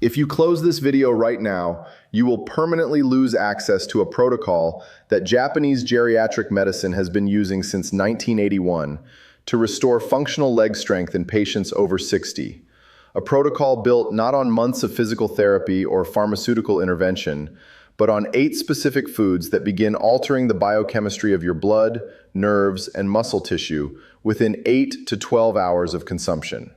If you close this video right now, you will permanently lose access to a protocol that Japanese geriatric medicine has been using since 1981 to restore functional leg strength in patients over 60. A protocol built not on months of physical therapy or pharmaceutical intervention, but on 8 specific foods that begin altering the biochemistry of your blood, nerves, and muscle tissue within 8 to 12 hours of consumption.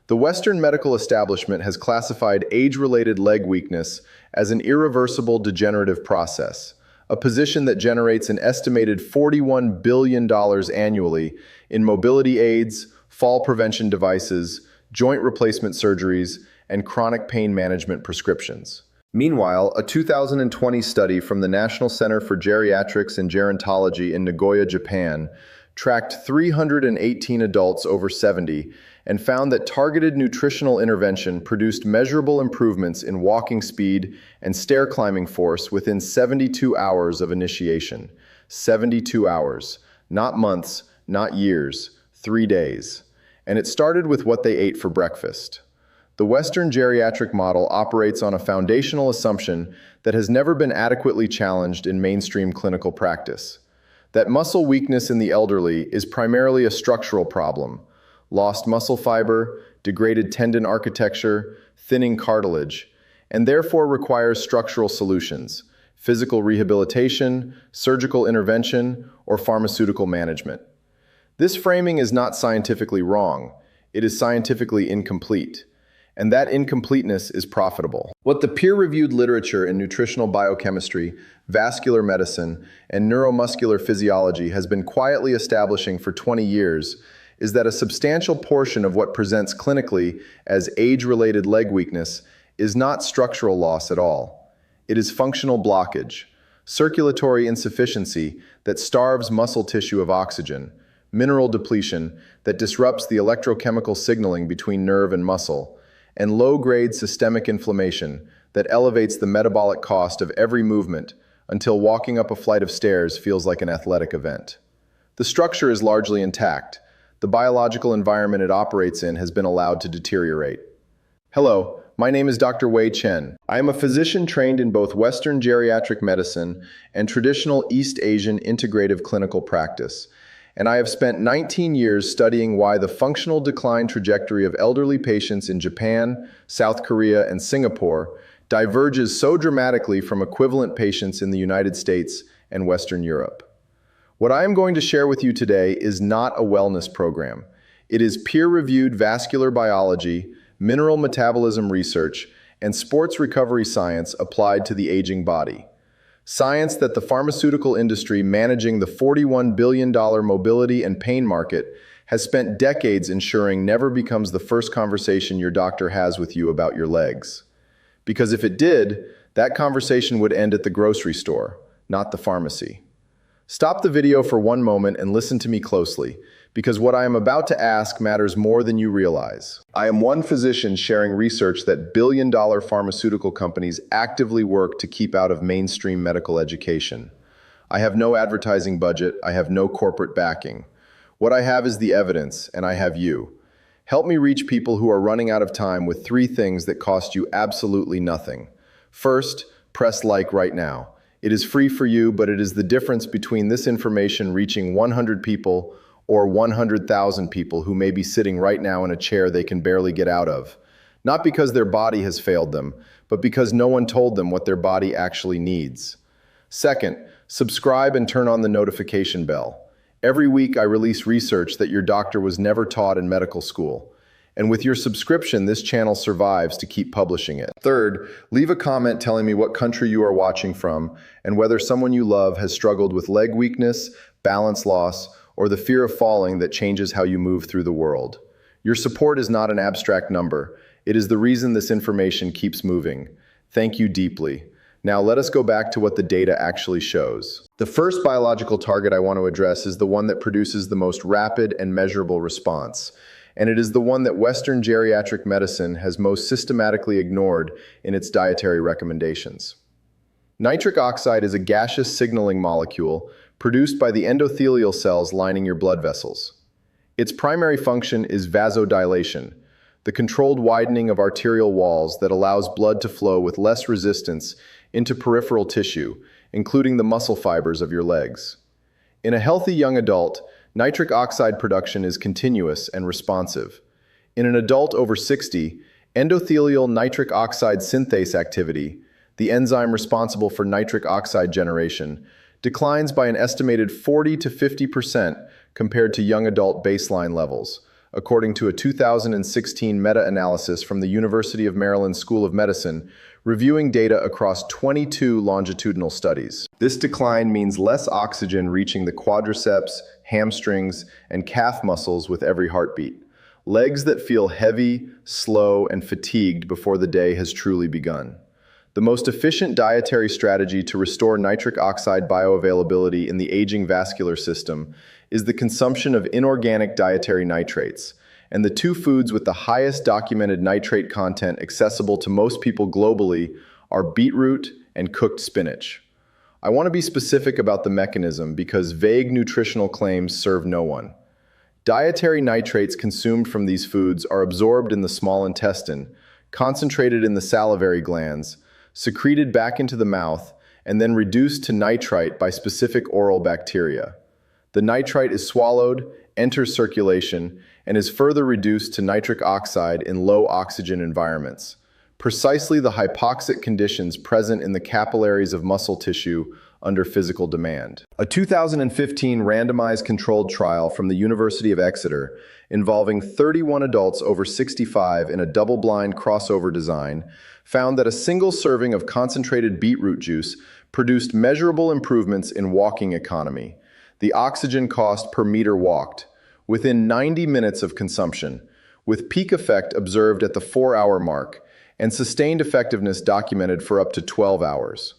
The Western medical establishment has classified age-related leg weakness as an irreversible degenerative process, a position that generates an estimated $41 billion annually in mobility aids, fall prevention devices, joint replacement surgeries, and chronic pain management prescriptions. Meanwhile, a 2020 study from the National Center for Geriatrics and Gerontology in Nagoya, Japan, tracked 318 adults over 70 and found that targeted nutritional intervention produced measurable improvements in walking speed and stair climbing force within 72 hours of initiation. 72 hours, not months, not years, 3 days. And it started with what they ate for breakfast. The Western geriatric model operates on a foundational assumption that has never been adequately challenged in mainstream clinical practice: that muscle weakness in the elderly is primarily a structural problem: lost muscle fiber, degraded tendon architecture, thinning cartilage, and therefore requires structural solutions: physical rehabilitation, surgical intervention, or pharmaceutical management. This framing is not scientifically wrong, it is scientifically incomplete. And that incompleteness is profitable. What the peer-reviewed literature in nutritional biochemistry, vascular medicine, and neuromuscular physiology has been quietly establishing for 20 years is that a substantial portion of what presents clinically as age-related leg weakness is not structural loss at all. It is functional blockage, circulatory insufficiency that starves muscle tissue of oxygen, mineral depletion that disrupts the electrochemical signaling between nerve and muscle, and low-grade systemic inflammation that elevates the metabolic cost of every movement until walking up a flight of stairs feels like an athletic event. The structure is largely intact. The biological environment it operates in has been allowed to deteriorate. Hello, my name is Dr. Wei Chen. I am a physician trained in both Western geriatric medicine and traditional East Asian integrative clinical practice, and I have spent 19 years studying why the functional decline trajectory of elderly patients in Japan, South Korea, and Singapore diverges so dramatically from equivalent patients in the United States and Western Europe. What I am going to share with you today is not a wellness program. It is peer-reviewed vascular biology, mineral metabolism research, and sports recovery science applied to the aging body. Science that the pharmaceutical industry managing the $41 billion mobility and pain market has spent decades ensuring never becomes the first conversation your doctor has with you about your legs. Because if it did, that conversation would end at the grocery store, not the pharmacy. Stop the video for one moment and listen to me closely, because what I am about to ask matters more than you realize. I am one physician sharing research that billion-dollar pharmaceutical companies actively work to keep out of mainstream medical education. I have no advertising budget, I have no corporate backing. What I have is the evidence, and I have you. Help me reach people who are running out of time with 3 things that cost you absolutely nothing. First, press like right now. It is free for you, but it is the difference between this information reaching 100 people or 100,000 people who may be sitting right now in a chair they can barely get out of. Not because their body has failed them, but because no one told them what their body actually needs. Second, subscribe and turn on the notification bell. Every week I release research that your doctor was never taught in medical school. And with your subscription, this channel survives to keep publishing it. Third, leave a comment telling me what country you are watching from and whether someone you love has struggled with leg weakness, balance loss, or the fear of falling that changes how you move through the world. Your support is not an abstract number. It is the reason this information keeps moving. Thank you deeply. Now let us go back to what the data actually shows. The first biological target I want to address is the one that produces the most rapid and measurable response. And it is the one that Western geriatric medicine has most systematically ignored in its dietary recommendations. Nitric oxide is a gaseous signaling molecule produced by the endothelial cells lining your blood vessels. Its primary function is vasodilation. the controlled widening of arterial walls that allows blood to flow with less resistance into peripheral tissue, including the muscle fibers of your legs. In a healthy young adult, nitric oxide production is continuous and responsive. In an adult over 60, endothelial nitric oxide synthase activity, the enzyme responsible for nitric oxide generation, declines by an estimated 40 to 50% compared to young adult baseline levels, according to a 2016 meta-analysis from the University of Maryland School of Medicine, reviewing data across 22 longitudinal studies. This decline means less oxygen reaching the quadriceps, hamstrings, and calf muscles with every heartbeat. Legs that feel heavy, slow, and fatigued before the day has truly begun. The most efficient dietary strategy to restore nitric oxide bioavailability in the aging vascular system is the consumption of inorganic dietary nitrates, and the two foods with the highest documented nitrate content accessible to most people globally are beetroot and cooked spinach. I want to be specific about the mechanism because vague nutritional claims serve no one. Dietary nitrates consumed from these foods are absorbed in the small intestine, concentrated in the salivary glands, secreted back into the mouth, and then reduced to nitrite by specific oral bacteria. The nitrite is swallowed, enters circulation, and is further reduced to nitric oxide in low oxygen environments, precisely the hypoxic conditions present in the capillaries of muscle tissue under physical demand. A 2015 randomized controlled trial from the University of Exeter involving 31 adults over 65 in a double-blind crossover design found that a single serving of concentrated beetroot juice produced measurable improvements in walking economy, the oxygen cost per meter walked, within 90 minutes of consumption, with peak effect observed at the 4-hour mark and sustained effectiveness documented for up to 12 hours.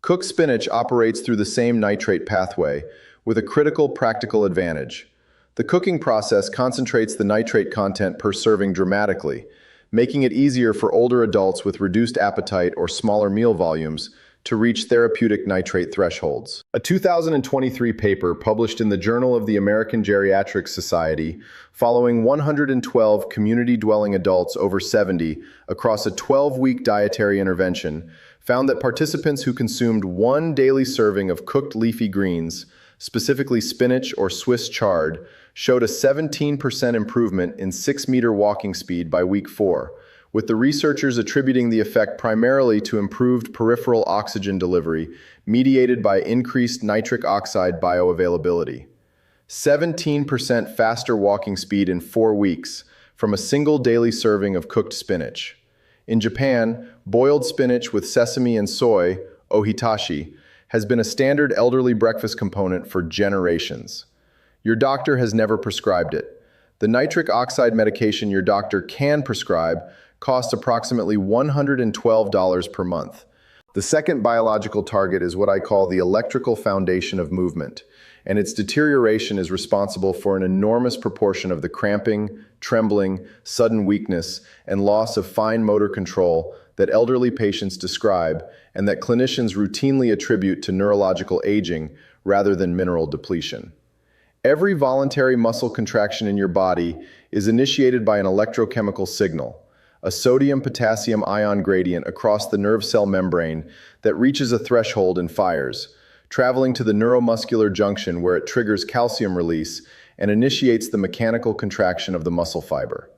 Cooked spinach operates through the same nitrate pathway, with a critical practical advantage. The cooking process concentrates the nitrate content per serving dramatically, making it easier for older adults with reduced appetite or smaller meal volumes to reach therapeutic nitrate thresholds. A 2023 paper published in the Journal of the American Geriatric Society, following 112 community-dwelling adults over 70 across a 12-week dietary intervention, found that participants who consumed one daily serving of cooked leafy greens, specifically spinach or Swiss chard, showed a 17% improvement in 6-meter walking speed by week 4, with the researchers attributing the effect primarily to improved peripheral oxygen delivery mediated by increased nitric oxide bioavailability. 17% faster walking speed in 4 weeks from a single daily serving of cooked spinach. In Japan, boiled spinach with sesame and soy, ohitashi, has been a standard elderly breakfast component for generations. Your doctor has never prescribed it. The nitric oxide medication your doctor can prescribe costs approximately $112 per month. The second biological target is what I call the electrical foundation of movement, and its deterioration is responsible for an enormous proportion of the cramping, trembling, sudden weakness, and loss of fine motor control that elderly patients describe and that clinicians routinely attribute to neurological aging rather than mineral depletion. Every voluntary muscle contraction in your body is initiated by an electrochemical signal, a sodium-potassium ion gradient across the nerve cell membrane that reaches a threshold and fires, traveling to the neuromuscular junction where it triggers calcium release and initiates the mechanical contraction of the muscle fiber.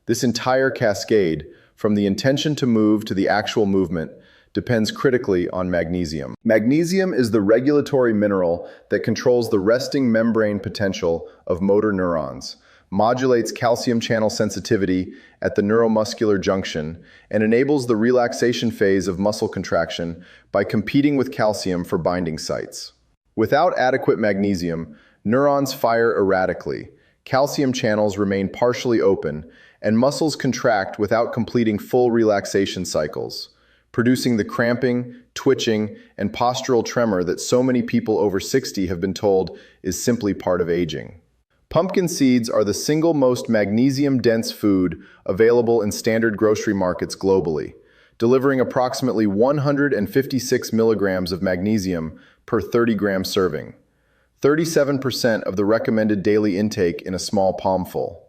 This entire cascade, from the intention to move to the actual movement, depends critically on magnesium. Magnesium is the regulatory mineral that controls the resting membrane potential of motor neurons, modulates calcium channel sensitivity at the neuromuscular junction, and enables the relaxation phase of muscle contraction by competing with calcium for binding sites. Without adequate magnesium, neurons fire erratically, calcium channels remain partially open, and muscles contract without completing full relaxation cycles, producing the cramping, twitching, and postural tremor that so many people over 60 have been told is simply part of aging. Pumpkin seeds are the single most magnesium-dense food available in standard grocery markets globally, delivering approximately 156 milligrams of magnesium per 30-gram serving, 37% of the recommended daily intake in a small palmful.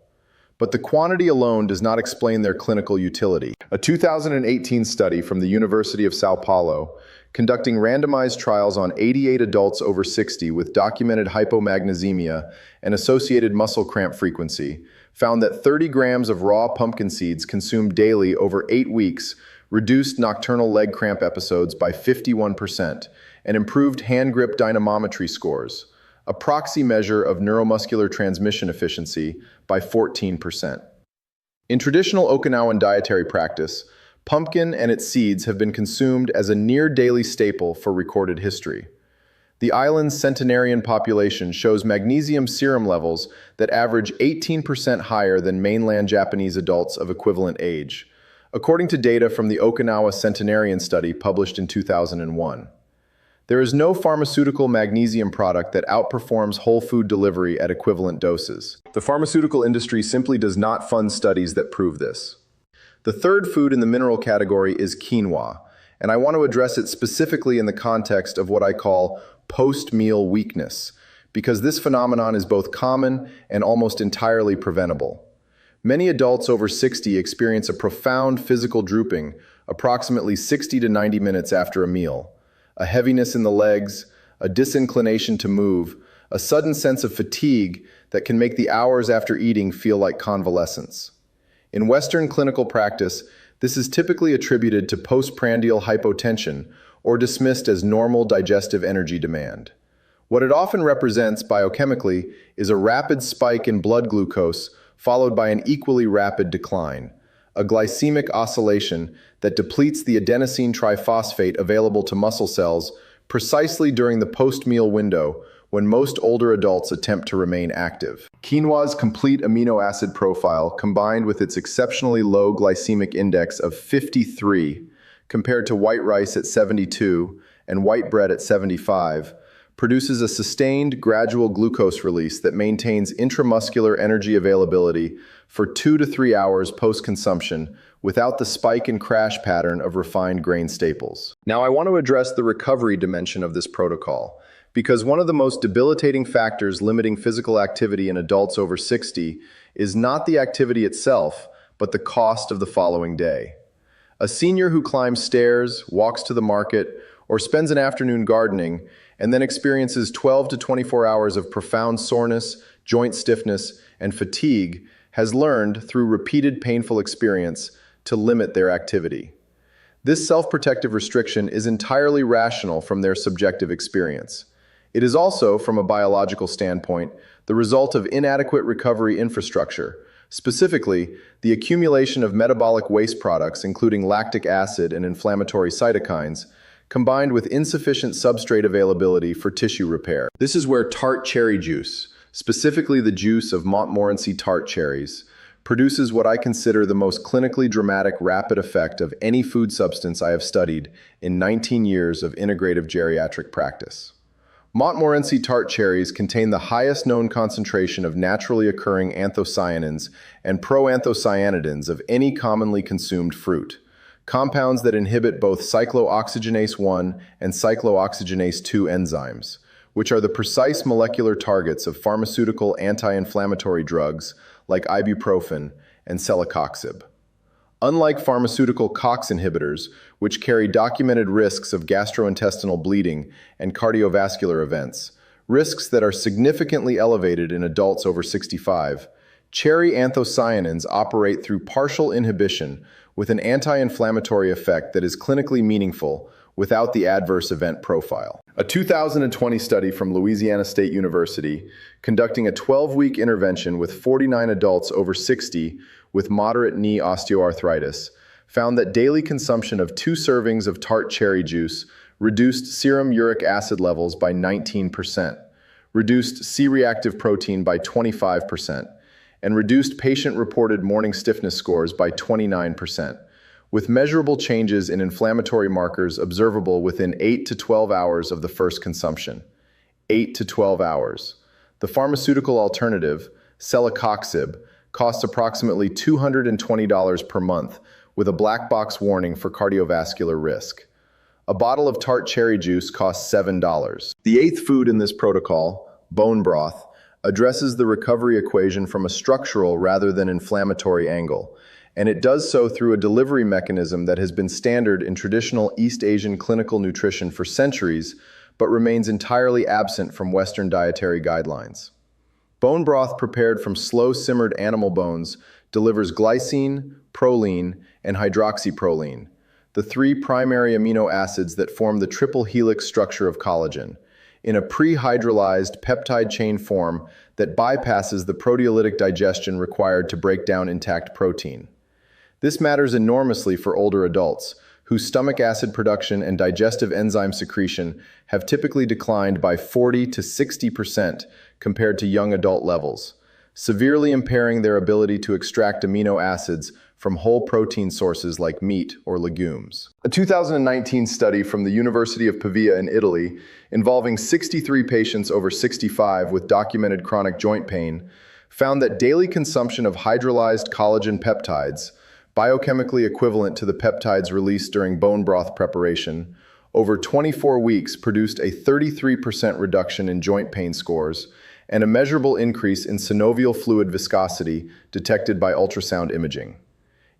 but the quantity alone does not explain their clinical utility. A 2018 study from the University of Sao Paulo, conducting randomized trials on 88 adults over 60 with documented hypomagnesemia and associated muscle cramp frequency, found that 30 grams of raw pumpkin seeds consumed daily over 8 weeks reduced nocturnal leg cramp episodes by 51% and improved hand grip dynamometry scores, a proxy measure of neuromuscular transmission efficiency, by 14%. In traditional Okinawan dietary practice, pumpkin and its seeds have been consumed as a near-daily staple for recorded history. The island's centenarian population shows magnesium serum levels that average 18% higher than mainland Japanese adults of equivalent age, according to data from the Okinawa Centenarian Study published in 2001. There is no pharmaceutical magnesium product that outperforms whole food delivery at equivalent doses. The pharmaceutical industry simply does not fund studies that prove this. The third food in the mineral category is quinoa, and I want to address it specifically in the context of what I call post-meal weakness, because this phenomenon is both common and almost entirely preventable. Many adults over 60 experience a profound physical drooping approximately 60 to 90 minutes after a meal, a heaviness in the legs, a disinclination to move, a sudden sense of fatigue that can make the hours after eating feel like convalescence. In Western clinical practice, this is typically attributed to postprandial hypotension or dismissed as normal digestive energy demand. What it often represents biochemically is a rapid spike in blood glucose followed by an equally rapid decline, a glycemic oscillation that depletes the adenosine triphosphate available to muscle cells precisely during the post-meal window when most older adults attempt to remain active. Quinoa's complete amino acid profile, combined with its exceptionally low glycemic index of 53, compared to white rice at 72 and white bread at 75, produces a sustained, gradual glucose release that maintains intramuscular energy availability for 2 to 3 hours post-consumption without the spike and crash pattern of refined grain staples. Now, I want to address the recovery dimension of this protocol, because one of the most debilitating factors limiting physical activity in adults over 60 is not the activity itself, but the cost of the following day. A senior who climbs stairs, walks to the market, or spends an afternoon gardening, and then experiences 12 to 24 hours of profound soreness, joint stiffness, and fatigue, has learned, through repeated painful experience, to limit their activity. This self-protective restriction is entirely rational from their subjective experience. It is also, from a biological standpoint, the result of inadequate recovery infrastructure, specifically the accumulation of metabolic waste products, including lactic acid and inflammatory cytokines, combined with insufficient substrate availability for tissue repair. This is where tart cherry juice, specifically the juice of Montmorency tart cherries, produces what I consider the most clinically dramatic rapid effect of any food substance I have studied in 19 years of integrative geriatric practice. Montmorency tart cherries contain the highest known concentration of naturally occurring anthocyanins and proanthocyanidins of any commonly consumed fruit, compounds that inhibit both cyclooxygenase 1 and cyclooxygenase 2 enzymes, which are the precise molecular targets of pharmaceutical anti-inflammatory drugs like ibuprofen and celecoxib. Unlike pharmaceutical COX inhibitors, which carry documented risks of gastrointestinal bleeding and cardiovascular events, risks that are significantly elevated in adults over 65, cherry anthocyanins operate through partial inhibition with an anti-inflammatory effect that is clinically meaningful without the adverse event profile. A 2020 study from Louisiana State University, conducting a 12-week intervention with 49 adults over 60 with moderate knee osteoarthritis, found that daily consumption of 2 servings of tart cherry juice reduced serum uric acid levels by 19%, reduced C-reactive protein by 25%, and reduced patient-reported morning stiffness scores by 29%, with measurable changes in inflammatory markers observable within 8 to 12 hours of the first consumption. 8 to 12 hours. The pharmaceutical alternative, celecoxib, costs approximately $220 per month, with a black box warning for cardiovascular risk. A bottle of tart cherry juice costs $7. The 8th food in this protocol, bone broth, addresses the recovery equation from a structural rather than inflammatory angle, and it does so through a delivery mechanism that has been standard in traditional East Asian clinical nutrition for centuries, but remains entirely absent from Western dietary guidelines. Bone broth prepared from slow-simmered animal bones delivers glycine, proline, and hydroxyproline, the three primary amino acids that form the triple helix structure of collagen, in a pre-hydrolyzed peptide chain form that bypasses the proteolytic digestion required to break down intact protein. This matters enormously for older adults, whose stomach acid production and digestive enzyme secretion have typically declined by 40 to 60% compared to young adult levels, severely impairing their ability to extract amino acids from whole protein sources like meat or legumes. A 2019 study from the University of Pavia in Italy, involving 63 patients over 65 with documented chronic joint pain, found that daily consumption of hydrolyzed collagen peptides, biochemically equivalent to the peptides released during bone broth preparation, over 24 weeks produced a 33% reduction in joint pain scores and a measurable increase in synovial fluid viscosity detected by ultrasound imaging.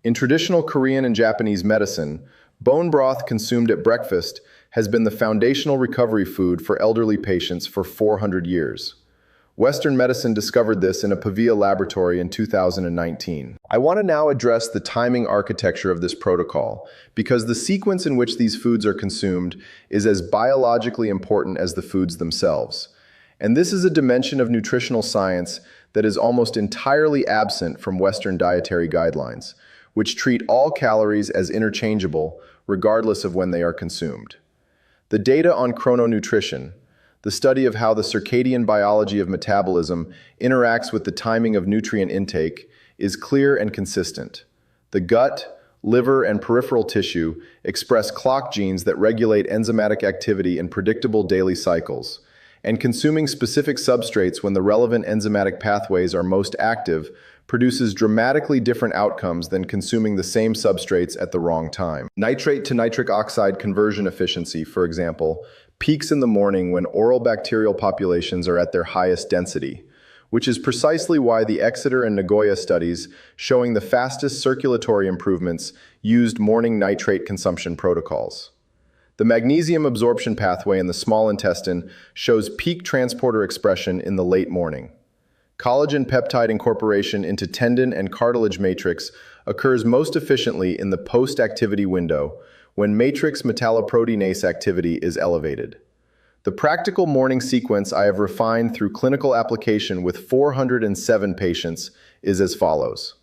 In traditional Korean and Japanese medicine, bone broth consumed at breakfast has been the foundational recovery food for elderly patients for 400 years. Western medicine discovered this in a Pavia laboratory in 2019. I want to now address the timing architecture of this protocol, because the sequence in which these foods are consumed is as biologically important as the foods themselves. And this is a dimension of nutritional science that is almost entirely absent from Western dietary guidelines, which treat all calories as interchangeable regardless of when they are consumed. The data on chrononutrition, the study of how the circadian biology of metabolism interacts with the timing of nutrient intake, is clear and consistent. The gut, liver, and peripheral tissue express clock genes that regulate enzymatic activity in predictable daily cycles, and consuming specific substrates when the relevant enzymatic pathways are most active produces dramatically different outcomes than consuming the same substrates at the wrong time. Nitrate to nitric oxide conversion efficiency, for example, peaks in the morning when oral bacterial populations are at their highest density, which is precisely why the Exeter and Nagoya studies showing the fastest circulatory improvements used morning nitrate consumption protocols. The magnesium absorption pathway in the small intestine shows peak transporter expression in the late morning. Collagen peptide incorporation into tendon and cartilage matrix occurs most efficiently in the post-activity window, when matrix metalloproteinase activity is elevated. The practical morning sequence I have refined through clinical application with 407 patients is as follows.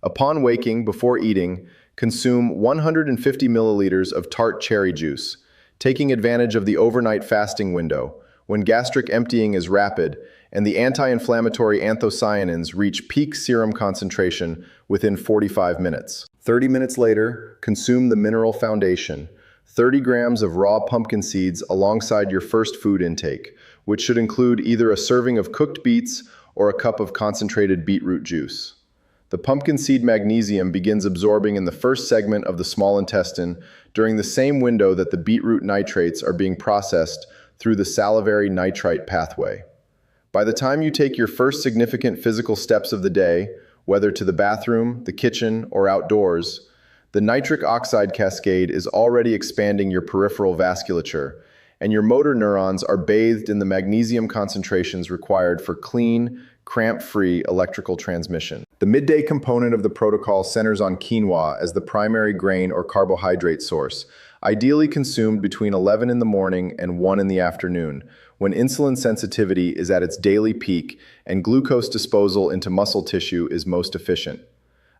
Upon waking, before eating, consume 150 milliliters of tart cherry juice, taking advantage of the overnight fasting window, when gastric emptying is rapid and the anti-inflammatory anthocyanins reach peak serum concentration within 45 minutes. 30 minutes later, consume the mineral foundation, 30 grams of raw pumpkin seeds alongside your first food intake, which should include either a serving of cooked beets or a cup of concentrated beetroot juice. The pumpkin seed magnesium begins absorbing in the first segment of the small intestine during the same window that the beetroot nitrates are being processed through the salivary nitrite pathway. By the time you take your first significant physical steps of the day, whether to the bathroom, the kitchen, or outdoors, the nitric oxide cascade is already expanding your peripheral vasculature, and your motor neurons are bathed in the magnesium concentrations required for clean, cramp-free electrical transmission. The midday component of the protocol centers on quinoa as the primary grain or carbohydrate source, ideally consumed between 11 in the morning and 1 in the afternoon, when insulin sensitivity is at its daily peak and glucose disposal into muscle tissue is most efficient.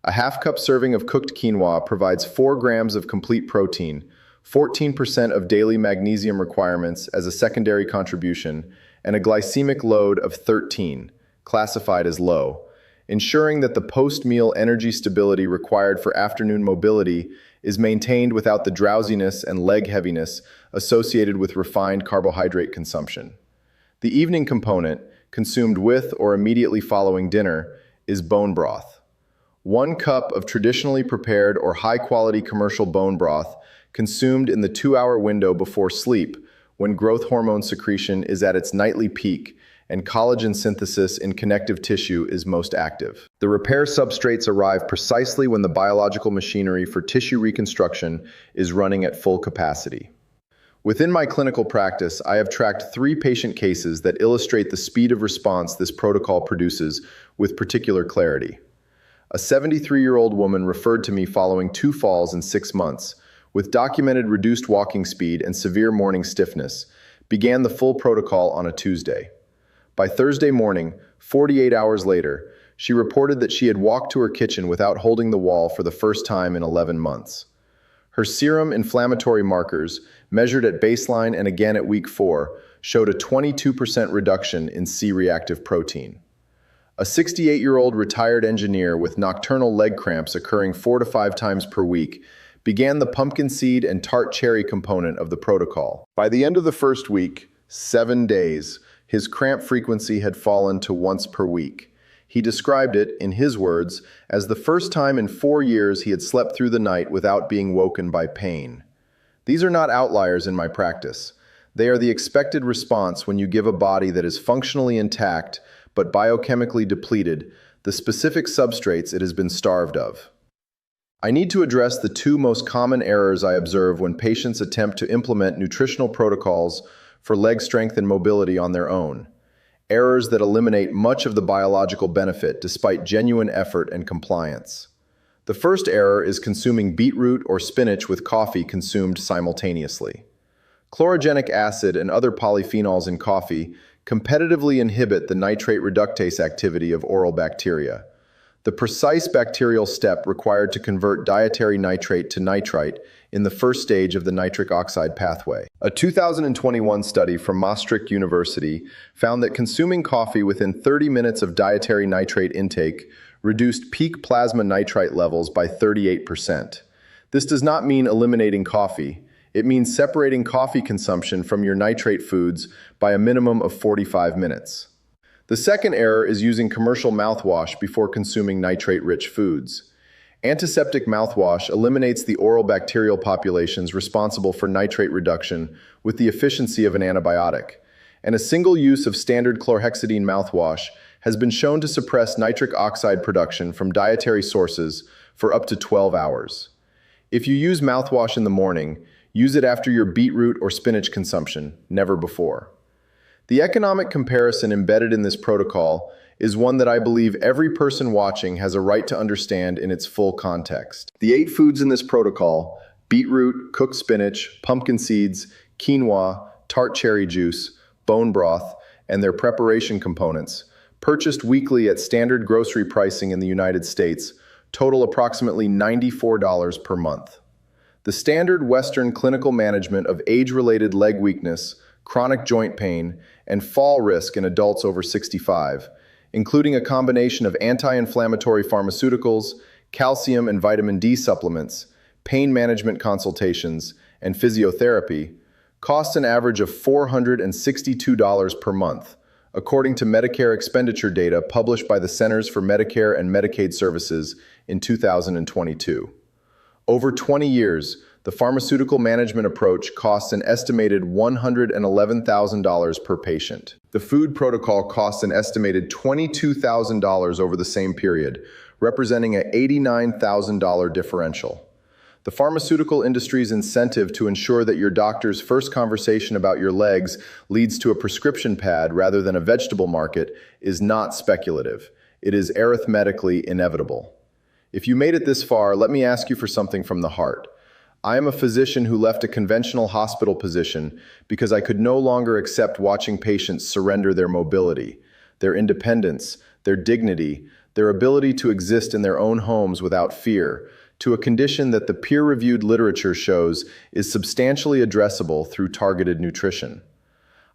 A half-cup serving of cooked quinoa provides 4 grams of complete protein, 14% of daily magnesium requirements as a secondary contribution, and a glycemic load of 13, classified as low, ensuring that the post-meal energy stability required for afternoon mobility is maintained without the drowsiness and leg heaviness associated with refined carbohydrate consumption. The evening component, consumed with or immediately following dinner, is bone broth. 1 cup of traditionally prepared or high-quality commercial bone broth consumed in the 2-hour window before sleep, when growth hormone secretion is at its nightly peak and collagen synthesis in connective tissue is most active. The repair substrates arrive precisely when the biological machinery for tissue reconstruction is running at full capacity. Within my clinical practice, I have tracked 3 patient cases that illustrate the speed of response this protocol produces with particular clarity. A 73-year-old woman referred to me following 2 falls in 6 months, with documented reduced walking speed and severe morning stiffness, began the full protocol on a Tuesday. By Thursday morning, 48 hours later, she reported that she had walked to her kitchen without holding the wall for the first time in 11 months. Her serum inflammatory markers, measured at baseline and again at week 4, showed a 22% reduction in C-reactive protein. A 68-year-old retired engineer with nocturnal leg cramps occurring 4 to 5 times per week began the pumpkin seed and tart cherry component of the protocol. By the end of the first week, 7 days, his cramp frequency had fallen to once per week. He described it, in his words, as the first time in 4 years he had slept through the night without being woken by pain. These are not outliers in my practice. They are the expected response when you give a body that is functionally intact but biochemically depleted the specific substrates it has been starved of. I need to address the 2 most common errors I observe when patients attempt to implement nutritional protocols for leg strength and mobility on their own. Errors that eliminate much of the biological benefit despite genuine effort and compliance. The first error is consuming beetroot or spinach with coffee consumed simultaneously. Chlorogenic acid and other polyphenols in coffee competitively inhibit the nitrate reductase activity of oral bacteria. The precise bacterial step required to convert dietary nitrate to nitrite in the first stage of the nitric oxide pathway. A 2021 study from Maastricht University found that consuming coffee within 30 minutes of dietary nitrate intake reduced peak plasma nitrite levels by 38%. This does not mean eliminating coffee. It means separating coffee consumption from your nitrate foods by a minimum of 45 minutes. The second error is using commercial mouthwash before consuming nitrate-rich foods. Antiseptic mouthwash eliminates the oral bacterial populations responsible for nitrate reduction with the efficiency of an antibiotic, and a single use of standard chlorhexidine mouthwash has been shown to suppress nitric oxide production from dietary sources for up to 12 hours. If you use mouthwash in the morning, use it after your beetroot or spinach consumption, never before. The economic comparison embedded in this protocol is one that I believe every person watching has a right to understand in its full context. The 8 foods in this protocol, beetroot, cooked spinach, pumpkin seeds, quinoa, tart cherry juice, bone broth, and their preparation components, purchased weekly at standard grocery pricing in the United States, total approximately $94 per month. The standard Western clinical management of age-related leg weakness, chronic joint pain, and fall risk in adults over 65, including a combination of anti-inflammatory pharmaceuticals, calcium and vitamin D supplements, pain management consultations, and physiotherapy, costs an average of $462 per month, according to Medicare expenditure data published by the Centers for Medicare and Medicaid Services in 2022. Over 20 years, the pharmaceutical management approach costs an estimated $111,000 per patient. The food protocol costs an estimated $22,000 over the same period, representing an $89,000 differential. The pharmaceutical industry's incentive to ensure that your doctor's first conversation about your legs leads to a prescription pad rather than a vegetable market is not speculative. It is arithmetically inevitable. If you made it this far, let me ask you for something from the heart. I am a physician who left a conventional hospital position because I could no longer accept watching patients surrender their mobility, their independence, their dignity, their ability to exist in their own homes without fear, to a condition that the peer-reviewed literature shows is substantially addressable through targeted nutrition.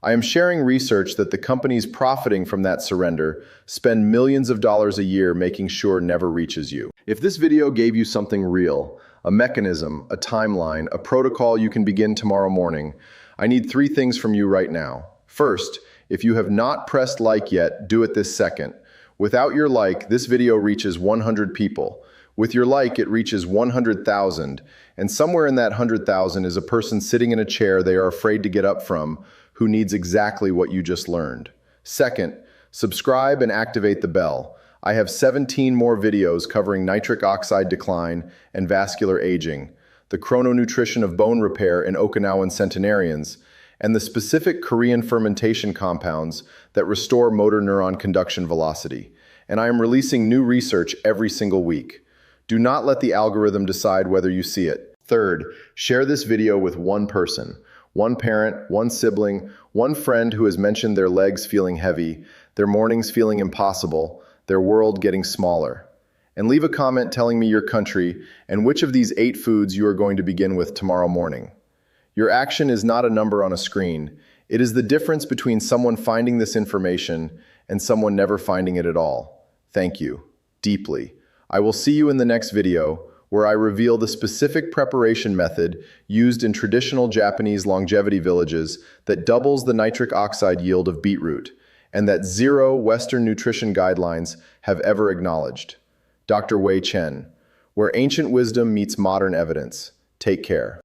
I am sharing research that the companies profiting from that surrender spend millions of dollars a year making sure never reaches you. If this video gave you something real, a mechanism, a timeline, a protocol you can begin tomorrow morning, I need 3 things from you right now. First, if you have not pressed like yet, do it this second. Without your like, this video reaches 100 people. With your like, it reaches 100,000, and somewhere in that 100,000 is a person sitting in a chair they are afraid to get up from, who needs exactly what you just learned. Second, subscribe and activate the bell. I have 17 more videos covering nitric oxide decline and vascular aging, the chrononutrition of bone repair in Okinawan centenarians, and the specific Korean fermentation compounds that restore motor neuron conduction velocity. And I am releasing new research every single week. Do not let the algorithm decide whether you see it. Third, share this video with one person, one parent, one sibling, one friend who has mentioned their legs feeling heavy, their mornings feeling impossible, their world getting smaller. And leave a comment telling me your country and which of these 8 foods you are going to begin with tomorrow morning. Your action is not a number on a screen. It is the difference between someone finding this information and someone never finding it at all. Thank you, deeply. I will see you in the next video, where I reveal the specific preparation method used in traditional Japanese longevity villages that doubles the nitric oxide yield of beetroot, and that 0 Western nutrition guidelines have ever acknowledged. Dr. Wei Chen, where ancient wisdom meets modern evidence. Take care.